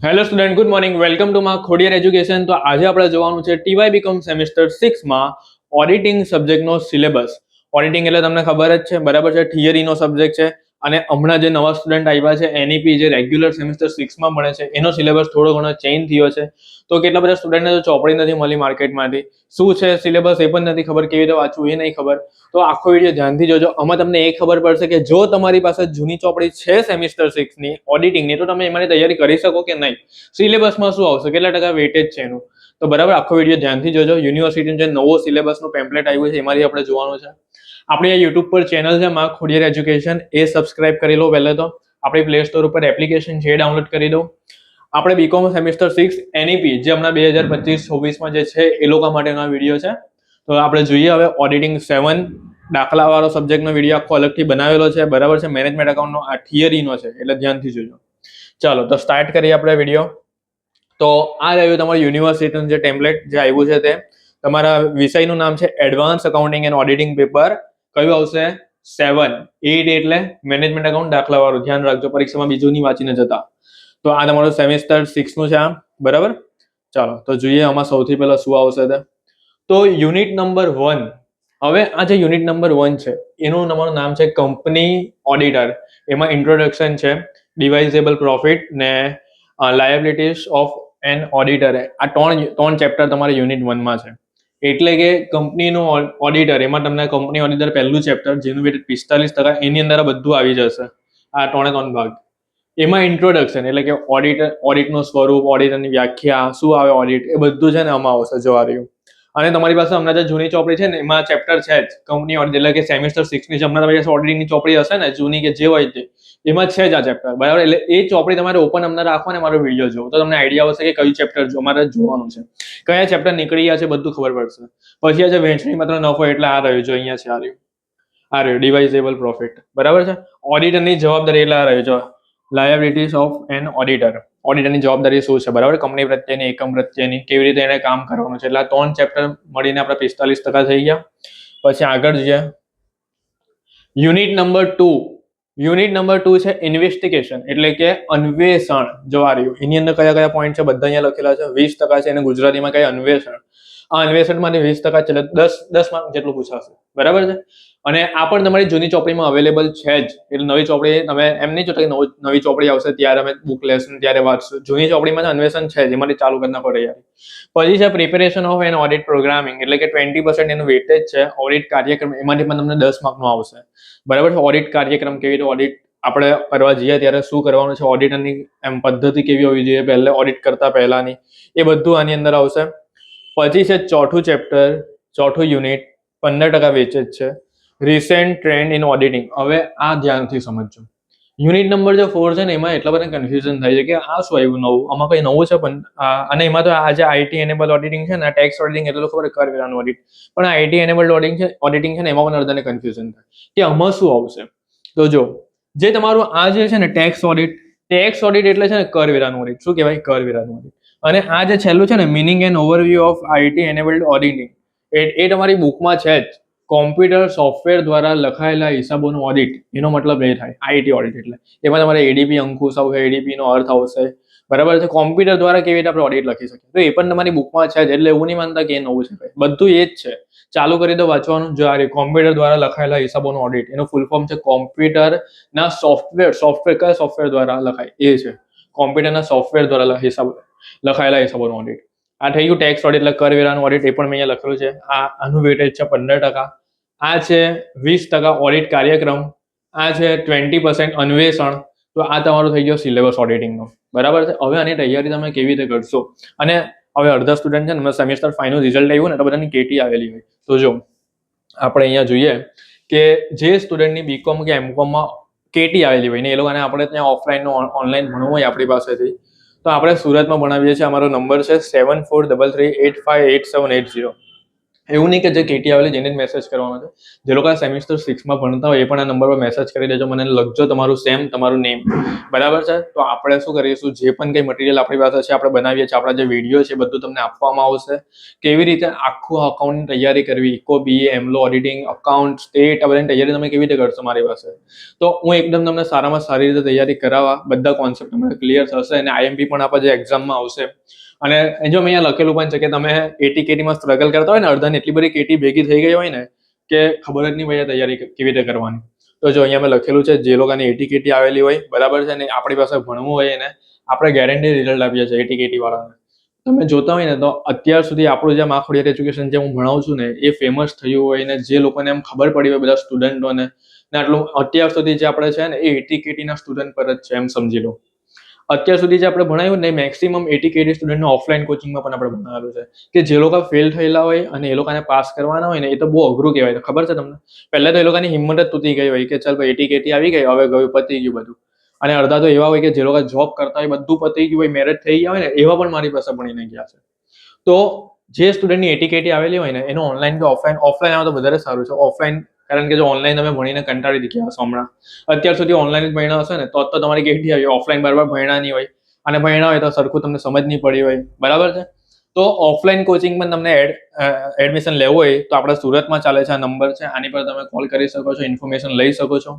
Hello student, good morning. Welcome to મા Khodiyar education. તો આજે આપણે જોવાનું છે ટીવાય બીકોમ સેમેસ્ટર 6 માં ઓડિટિંગ સબ્જેક્ટનો સિલેબસ. ઓડિટિંગ એટલે તમને ખબર જ છે, બરાબર છે, થિયરીનો સબ્જેક્ટ છે. અને હમણાં જે નવા સ્ટુડન્ટ આવ્યા છે એનઈપી જે રેગ્યુલર સેમેસ્ટર 6 માં ભણે છે એનો સિલેબસ થોડો ઘણો ચેન્જ થયો છે. તો કેટલા બધા સ્ટુડન્ટને તો ચોપડી નથી મળી માર્કેટમાંથી, શું છે સિલેબસ એ પણ નથી ખબર, કેવી રીતે વાંચવું એ નહીં ખબર. તો આખો વિડીયો ધ્યાનથી જોજો. આમાં તમને એ ખબર પડશે કે જો તમારી પાસે જૂની ચોપડી છે સેમેસ્ટર 6 ની ઓડિટિંગની, તો તમે એમાંની તૈયારી કરી શકો કે નહીં, સિલેબસમાં શું આવશે, કેટલા ટકા વેટેજ છે એનું. તો બરાબર આખો વિડીયો ધ્યાનથી જોજો. યુનિવર્સિટીનું જે નવો સિલેબસનું પેમ્પલેટ આવ્યું છે એમાંથી આપણે જોવાનું છે. આપણી આ યુટ્યુબ પર ચેનલ છે મા ખોડિયાર એજ્યુકેશન, એ સબસ્ક્રાઇબ કરી લો પહેલે તો. આપણી પ્લે સ્ટોર ઉપર એપ્લિકેશન છે ડાઉનલોડ કરી દો. આપણે બીકોમ સેમેસ્ટર 6 એનઈપી જે હમણાં 2025-26માં જે છે એ લોકો માટેનો વિડીયો છે. તો આપણે જોઈએ હવે ઓડિટિંગ 7 દાખલાવાળો સબ્જેક્ટનો વિડીયો આખો અલગથી બનાવેલો છે, બરાબર છે. મેનેજમેન્ટ એકાઉન્ટનો આ થિયરીનો છે એટલે ધ્યાનથી જોજો. ચાલો તો સ્ટાર્ટ કરીએ આપણે વિડીયો. તો આ રહ્યું તમારું યુનિવર્સિટીનું જે ટેમ્પલેટ જે આવ્યું છે તે. તમારા વિષયનું નામ છે advance accounting and auditing paper. કયું આવશે? 7. 8 એટલે મેનેજમેન્ટ એકાઉન્ટ દાખલાવાળું. ધ્યાન રાખજો, પરીક્ષામાં બીજું નહીં વાંચીને જતા. તો આ તમારું સેમેસ્ટર 6 નું છે આ, બરાબર. ચાલો તો જોઈએ આમાં સૌથી પહેલા શું આવશે તે. તો યુનિટ નંબર 1. હવે આ જે યુનિટ નંબર 1 છે એનું તમારું નામ છે કંપની ઓડિટર. એમાં ઇન્ટ્રોડક્શન છે, ડિવાઇઝેબલ પ્રોફિટ ને લાયબિલિટીઝ ઓફ એન ઓડિટર. આ ત્રણ ચેપ્ટર તમારે યુનિટ 1 માં છે. એટલે કે કંપનીનું ઓડિટર, એમાં તમને કંપની ઓડિટર પહેલું ચેપ્ટર જેનું વેટેજ 45%, એની અંદર આ બધું આવી જશે, આ 3 ભાગ. એમાં ઇન્ટ્રોડક્શન એટલે કે ઓડિટનું સ્વરૂપ, ઓડિટરની વ્યાખ્યા, શું આવે ઓડિટ, એ બધું છે ને આમાં આવશે, જોવા રહ્યું. અને તમારી પાસે હમણાં જે જૂની ચોપડી છે ને એમાં ચેપ્ટર છે જ કંપની ઓડિટ, એટલે કે સેમેસ્ટર 6 ની હમણાં તમારી પાસે ઓડિટિંગની ચોપડી હશે ને જૂની કે જે હોય તે, એમાં છે જ આ ચેપ્ટર, બરાબર. એટલે એ ચોપડી તમારે ઓપન અમને રાખો ને મારો વિડીયો જોવો તો તમને આઈડિયા આવશે કે કયું ચેપ્ટર અમારે જોવાનું છે, કયા ચેપ્ટર નીકળી ગયા છે, બધું ખબર પડશે. પછી આ છે વહેંચણી માત્ર નફો, એટલે આ રહ્યું જો અહીંયા છે, આ રહ્યું ડિવાઇઝેબલ પ્રોફિટ, બરાબર છે. ઓડિટરની જવાબદારી એટલે આ રહ્યું જો લાયબિલિટીઝ ઓફ એન ઓડિટર. ઓડિટરની જવાબદારી શું છે, બરાબર, કંપની પ્રત્યેની, એકમ પ્રત્યેની, કેવી રીતે એને કામ કરવાનું છે. એટલે આ 3 ચેપ્ટર મળીને આપણા 45% થઈ ગયા. પછી આગળ જોઈએ યુનિટ નંબર 2. યુનિટ નંબર 2 છે ઇન્વેસ્ટિગેશન એટલે કે અન્વેષણ. જોવા રહ્યું એની અંદર કયા કયા પોઈન્ટ છે બધા અહીંયા લખેલા છે. 20% છે એને ગુજરાતીમાં કહે અન્વેષણ. આ અન્વેષણમાંથી 20% છે એટલે 10 માર્ક જેટલું પૂછાશે, બરાબર છે. અને આ પણ તમારી જૂની ચોપડીમાં અવેલેબલ છે જ, એટલે નવી ચોપડી તમે એમ નહીં જોતા કે નવી ચોપડી આવશે ત્યારે અમે બુક લેશું ત્યારે વાંચશું. જૂની ચોપડીમાં અન્વેષણ છે જ, એમાંથી ચાલુ કરી નાખો તૈયારી. પછી છે preparation of an audit programming, એટલે કે 20% એનું વેટેજ છે. ઓડિટ કાર્યક્રમ એમાંથી પણ તમને 10 માર્કનો આવશે, બરાબર છે. ઓડિટ કાર્યક્રમ, કેવી રીતે ઓડિટ આપણે કરવા જઈએ ત્યારે શું કરવાનું છે, ઓડિટરની એમ પદ્ધતિ કેવી હોવી જોઈએ પહેલે ઓડિટ કરતા પહેલાની, એ બધું આની અંદર આવશે. પછી છે ચોથું ચેપ્ટર, ચોથું યુનિટ, 15% વેચેજ છે, રિસેન્ટ ટ્રેન્ડ ઇન ઓડિટિંગ. હવે આ ધ્યાનથી સમજજો. યુનિટ નંબર જે 4 છે ને એમાં એટલા બધા કન્ફ્યુઝન થાય છે કે આ શું આવ્યું નવું, આમાં કઈ નવું છે. પણ અને એમાં તો આ જે આઈટી એનેબલ ઓડિટિંગ છે ને, ટેક્સ ઓડિટિંગ એટલે ખબર કરવેરાનું ઓડિટ, પણ આ આઈટી એનેબલ ઓડિટિંગ છે ને એમાં પણ અડધાને કન્ફ્યુઝન થાય કે આમાં શું આવશે. તો જો જે તમારું આ જે છે ને ટેક્સ ઓડિટ એટલે છે ને કરવેરાનું ઓડિટ. શું કહેવાય? કરવેરાનું ઓડિટ. અને આ જે છેલ્લું છે ને meaning and overview of IT enabled auditing, એ તમારી બુકમાં છે જ. કોમ્પ્યુટર સોફ્ટવેર દ્વારા લખાયેલા હિસાબોનું ઓડિટ, એનો મતલબ એ થાય આઈટી ઓડિટ. એટલે એમાં તમારે એડીપી અંકુશ આવશે, એડીપી નો અર્થ આવશે, બરાબર છે. કોમ્પ્યુટર દ્વારા કેવી રીતે આપણે ઓડિટ લખી શકીએ, તો એ પણ તમારી બુકમાં છે જ. એટલે એવું નહીં માનતા કે એ નવું છે, બધું એ જ છે. ચાલુ કરી દો વાંચવાનું. જો આ કોમ્પ્યુટર દ્વારા લખાયેલા હિસાબોનું ઓડિટ, એનું ફૂલ ફોર્મ છે કોમ્પ્યુટરના સોફ્ટવેર કયા સોફ્ટવેર દ્વારા લખાય એ છે, કોમ્પ્યુટરના સોફ્ટવેર દ્વારા લખાયેલા હિસાબોનું ઓડિટ. આ થઈ ગયું ટેક્સ ઓડિટ એટલે કરવેરાનું ઓડિટ, એ પણ મેં અહીંયા લખેલું છે. આનું વેટેજ છે 15%. આ છે 20% ઓડિટ કાર્યક્રમ. આ છે 20% અન્વેષણ. તો આ તમારું થઈ ગયો સિલેબસ ઓડિટિંગનો, બરાબર છે. હવે આની તૈયારી તમે કેવી રીતે કરશો. અને હવે અડધા સ્ટુડન્ટ છે ને સેમેસ્ટર 5 નું રિઝલ્ટ આવ્યું ને તો બધાની કેટી આવેલી હોય. તો જો આપણે અહીંયા જોઈએ કે જે સ્ટુડન્ટની બીકોમ કે એમકોમમાં કેટી આવેલી હોય ને એ લોકોને આપણે ત્યાં ઓફલાઈન ઓનલાઈન ભણવું હોય આપણી પાસેથી, તો આપણે સુરતમાં ભણાવીએ છીએ. અમારો નંબર છે 7433858780. એવું નહીં કે જે કેટી આવેલી જેને જ મેસેજ કરવાનો છે. જે લોકો સેમિસ્ટર 6માં ભણતા હોય એ પણ આ નંબર પર મેસેજ કરી દેજો, મને લખજો તમારું સેમ, તમારું નેમ, બરાબર છે. તો આપણે શું કરીશું, જે પણ કંઈ મટીરિયલ આપણી પાસે છે આપણે બનાવીએ છીએ, આપણા જે વિડીયો છે બધું તમને આપવામાં આવશે. કેવી રીતે આખું અકાઉન્ટની તૈયારી કરવી, ઇકો, બીએ, એમલો, ઓડિટિંગ, અકાઉન્ટ, સ્ટેટ, આ બધાની તૈયારી તમે કેવી રીતે કરશો મારી પાસે, તો હું એકદમ તમને સારામાં સારી રીતે તૈયારી કરાવવા, બધા કોન્સેપ્ટ તમને ક્લિયર થશે અને આઈએમપી પણ આપણે જે એક્ઝામમાં આવશે. અને જો મેં અહીંયા લખેલું પણ છે કે તમે એટી કેટીમાં સ્ટ્રગલ કરતા હોય ને, અડધાને એટલી બધી કેટી ભેગી થઈ ગઈ હોય ને કે ખબર જ નહીં ભાઈ તૈયારી કેવી રીતે કરવાની. તો જો અહીંયા મેં લખેલું છે, જે લોકોની એટી કેટી આવેલી હોય, બરાબર છે, ને આપણી પાસે ભણવું હોય એને આપણે ગેરંટી રિઝલ્ટ આપીએ છીએ એટી કેટી વાળાને. તમે જોતા હોય ને તો અત્યાર સુધી આપણું જે ખોડિયાર એજ્યુકેશન જે હું ભણાવું છું ને એ ફેમસ થયું હોય ને જે લોકોને એમ ખબર પડી હોય બધા સ્ટુડન્ટોને, ને આટલું અત્યાર સુધી જે આપણે છે ને એ એટી કેટીના સ્ટુડન્ટ પર જ છે એમ સમજી લો. અત્યાર સુધી જે આપણે ભણાવ્યું ને મેક્સિમમ એટી કેટી સ્ટુડન્ટને ઓફલાઈન કોચિંગમાં પણ આપણે ભણાવેલું છે કે જે લોકો ફેલ થયેલા હોય અને એ લોકોને પાસ કરવાના હોય ને એ તો બહુ અઘરું કહેવાય. ખબર છે તમને? પહેલા તો એ લોકોની હિંમત જ તૂટી ગઈ હોય કે ચાલ ભાઈ એટી કેટી આવી ગઈ, હવે ગયું, પતી ગયું બધું. અને અડધા તો એવા હોય કે જે લોકો જોબ કરતા હોય, બધું પતી ગયું હોય, મેરેજ થઈ ગયા હોય ને એવા પણ મારી પાસે ભણીને ગયા છે. તો જે સ્ટુડન્ટની એટી કેટી આવેલી હોય ને એનું ઓનલાઈન કે ઓફલાઈન આવે તો વધારે સારું છે. ઓફલાઈન, કારણ કે જો ઓનલાઈન તમે ભણીને કંટાળી ગયા હશો હમણાં, અત્યાર સુધી ઓનલાઈન જ ભણ્યા હશે ને તો તમારી કેટી આવી, ઓફલાઈન બરાબર ભણ્યા નહીં હોય અને ભણ્યા હોય તો સરખું તમને સમજ નહીં પડી હોય, બરાબર છે. તો ઓફલાઈન કોચિંગમાં તમને એડમિશન લેવું હોય તો આપણે સુરતમાં ચાલે છે, આ નંબર છે, આની પર તમે કોલ કરી શકો છો, ઇન્ફોર્મેશન લઈ શકો છો,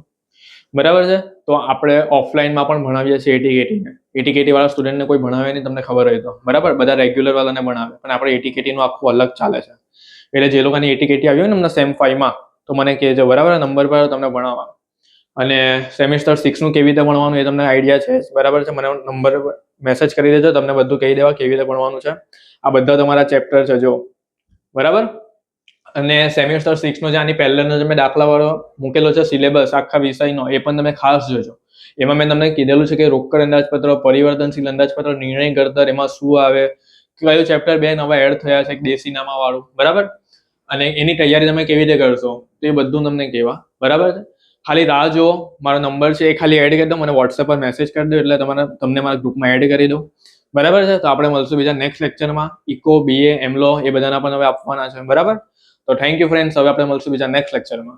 બરાબર છે. તો આપણે ઓફલાઈનમાં પણ ભણાવીએ છીએ એટી કેટીને. એટી કેટી વાળા સ્ટુડન્ટને કોઈ ભણાવે નહીં, તમને ખબર હોય તો, બરાબર. બધા રેગ્યુલર વાળાને ભણાવે, પણ આપણે એટી કેટીનું આખું અલગ ચાલે છે. એટલે જે લોકોની એટી કેટી આવી હોય ને અમને સેમ 5માં તો મને કહેજો, બરાબર. નંબર પર તમને ભણાવવા. અને સેમિસ્ટર 6નું કેવી રીતે ભણવાનું એ તમને આઈડિયા છે, બરાબર છે. મને નંબર પર મેસેજ કરી દેજો, તમને બધું કહી દેવા કેવી રીતે ભણવાનું છે. આ બધા તમારા ચેપ્ટર છે જો, બરાબર. અને સેમિસ્ટર 6નો જે આની પહેલાનો જે મેં દાખલાવાળો મૂકેલો છે સિલેબસ આખા વિષયનો, એ પણ તમે ખાસ જોજો. એમાં મેં તમને કીધેલું છે કે રોકડ અંદાજપત્ર, પરિવર્તનશીલ અંદાજપત્ર, નિર્ણય ઘડતર, એમાં શું આવે, કયું ચેપ્ટર 2 નવા એડ થયા છે, દેશી નામા વાળું, બરાબર. અને એની તૈયારી તમે કેવી રીતે કરશો તો એ બધું તમને કહેવા, બરાબર છે. ખાલી રાહ જુઓ, મારો નંબર છે એ ખાલી એડ કરી દો, મને વોટ્સએપ પર મેસેજ કરી દો એટલે તમને મારા ગ્રુપમાં એડ કરી દો, બરાબર છે. તો આપણે મળશું બીજા નેક્સ્ટ લેક્ચરમાં. ઇકો, બીએ, એમલો એ બધાના પણ હવે આપવાના છે, બરાબર. તો થેન્ક યુ ફ્રેન્ડ્સ, હવે આપણે મળશું બીજા નેક્સ્ટ લેક્ચરમાં.